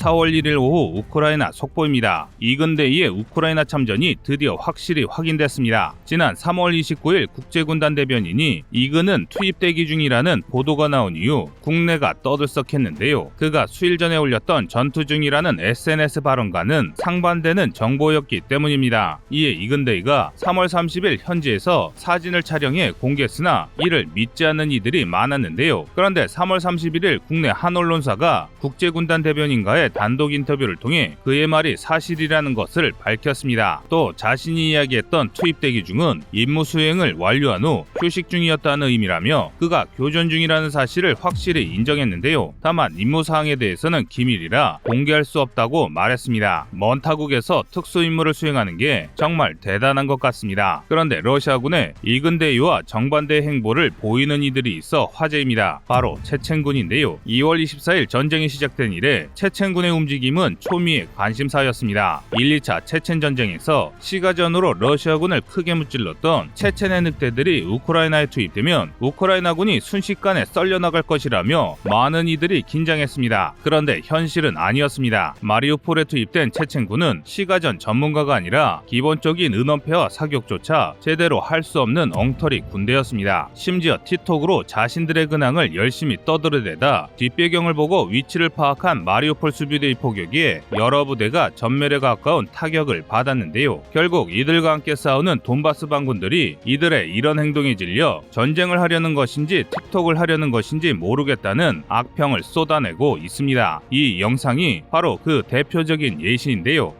4월 1일 오후 우크라이나 속보입니다. 이근대위의 우크라이나 참전이 드디어 확실히 확인됐습니다. 지난 3월 29일 국제군단 대변인이 이근은 투입 대기 중이라는 보도가 나온 이후 국내가 떠들썩했는데요. 그가 수일 전에 올렸던 전투 중이라는 SNS 발언과는 상반되는 정보였기 때문입니다. 이에 이근대위가 3월 30일 현지에서 사진을 촬영해 공개했으나 이를 믿지 않는 이들이 많았는데요. 그런데 3월 31일 국내 한 언론사가 국제군단 대변인과의 단독 인터뷰를 통해 그의 말이 사실이라는 것을 밝혔습니다. 또 자신이 이야기했던 투입 대기 중은 임무 수행을 완료한 후 휴식 중이었다는 의미라며 그가 교전 중이라는 사실을 확실히 인정했는데요. 다만 임무 사항에 대해서는 기밀이라 공개할 수 없다고 말했습니다. 먼 타국에서 특수 임무를 수행하는 게 정말 대단한 것 같습니다. 그런데 러시아군의 이근대위와 정반대의 행보를 보이는 이들이 있어 화제입니다. 바로 체첸군인데요. 2월 24일 전쟁이 시작된 이래 체첸군의 움직임은 초미의 관심사였습니다. 1, 2차 체첸 전쟁에서 시가전으로 러시아군을 크게 무찔렀던 체첸의 늑대들이 우크라이나에 투입되면 우크라이나군이 순식간에 썰려나갈 것이라며 많은 이들이 긴장했습니다. 그런데 현실은 아니었습니다. 마리우폴에 투입된 체첸군은 시가전 전문가가 아니라 기본적인 은원패와 사격조차 제대로 할 수 없는 엉터리 군대였습니다. 심지어 틱톡으로 자신들의 근황을 열심히 떠들어대다 뒷배경을 보고 위치를 파악한 마리우폴 수비대의 포격에 여러 부대가 전멸에 가까운 타격을 받았는데요. 결국 이들과 함께 싸우는 돈바스 반군들이 이들의 이런 행동에 질려 전쟁을 하려는 것인지 틱톡을 하려는 것인지 모르겠다는 악평을 쏟아내고 있습니다. 이 영상이 바로 그 대표적인 예시인데요.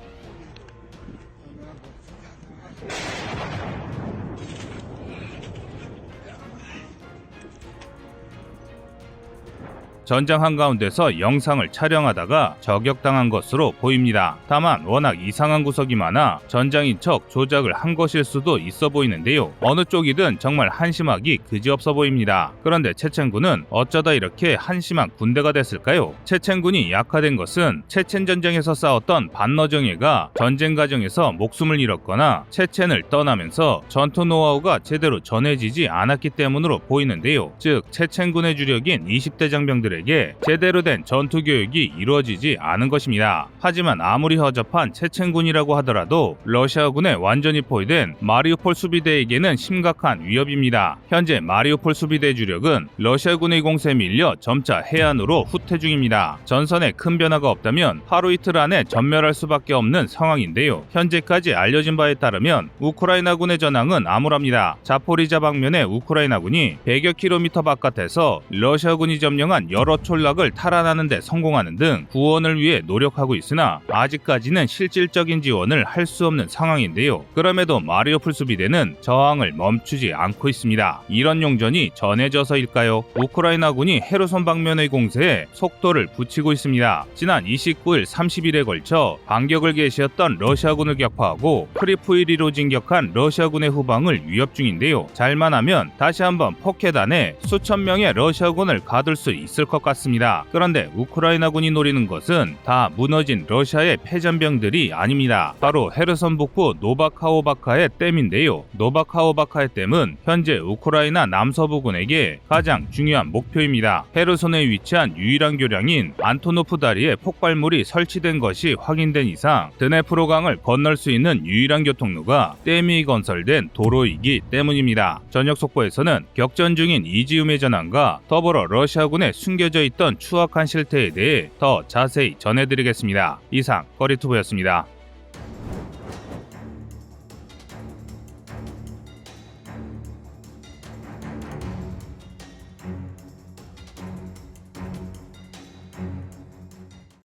전장 한가운데서 영상을 촬영하다가 저격당한 것으로 보입니다. 다만 워낙 이상한 구석이 많아 전장인 척 조작을 한 것일 수도 있어 보이는데요. 어느 쪽이든 정말 한심하기 그지없어 보입니다. 그런데 체첸군은 어쩌다 이렇게 한심한 군대가 됐을까요? 체첸군이 약화된 것은 체첸 전쟁에서 싸웠던 반너정예가 전쟁 과정에서 목숨을 잃었거나 체첸을 떠나면서 전투 노하우가 제대로 전해지지 않았기 때문으로 보이는데요. 즉 체첸군의 주력인 20대 장병들에게 제대로 된 전투 교육이 이루어지지 않은 것입니다. 하지만 아무리 허접한 체첸군이라고 하더라도 러시아군에 완전히 포위된 마리우폴 수비대에게는 심각한 위협입니다. 현재 마리우폴 수비대 주력은 러시아군의 공세에 밀려 점차 해안으로 후퇴 중입니다. 전선에 큰 변화가 없다면 하루 이틀 안에 전멸할 수밖에 없는 상황인데요. 현재까지 알려진 바에 따르면 우크라이나군의 전황은 암울합니다. 자포리자 방면의 우크라이나군이 100여 킬로미터 바깥에서 러시아군이 점령한 여러 촌락을 탈환하는 데 성공하는 등 구원을 위해 노력하고 있으나 아직까지는 실질적인 지원을 할 수 없는 상황인데요. 그럼에도 마리우폴 수비대는 저항을 멈추지 않고 있습니다. 이런 용전이 전해져서일까요? 우크라이나군이 헤르손 방면의 공세에 속도를 붙이고 있습니다. 지난 29일 30일에 걸쳐 반격을 개시했던 러시아군을 격파하고 크리프이리로 진격한 러시아군의 후방을 위협 중인데요. 잘만 하면 다시 한번 포켓 안에 수천 명의 러시아군을 가둘 수 있을 것 같습니다. 그런데 우크라이나군이 노리는 것은 다 무너진 러시아의 패전병들이 아닙니다. 바로 헤르손 북부 노바카호바카의 댐인데요. 노바카호바카의 댐은 현재 우크라이나 남서부군에게 가장 중요한 목표입니다. 헤르손에 위치한 유일한 교량인 안토노프 다리에 폭발물이 설치된 것이 확인된 이상 드네프로강을 건널 수 있는 유일한 교통로가 댐이 건설된 도로이기 때문입니다. 저녁 속보에서는 격전 중인 이지움의 전황과 더불어 러시아군의 숨겨져 있던 추악한 실태에 대해 더 자세히 전해드리겠습니다. 이상 꺼리투브였습니다.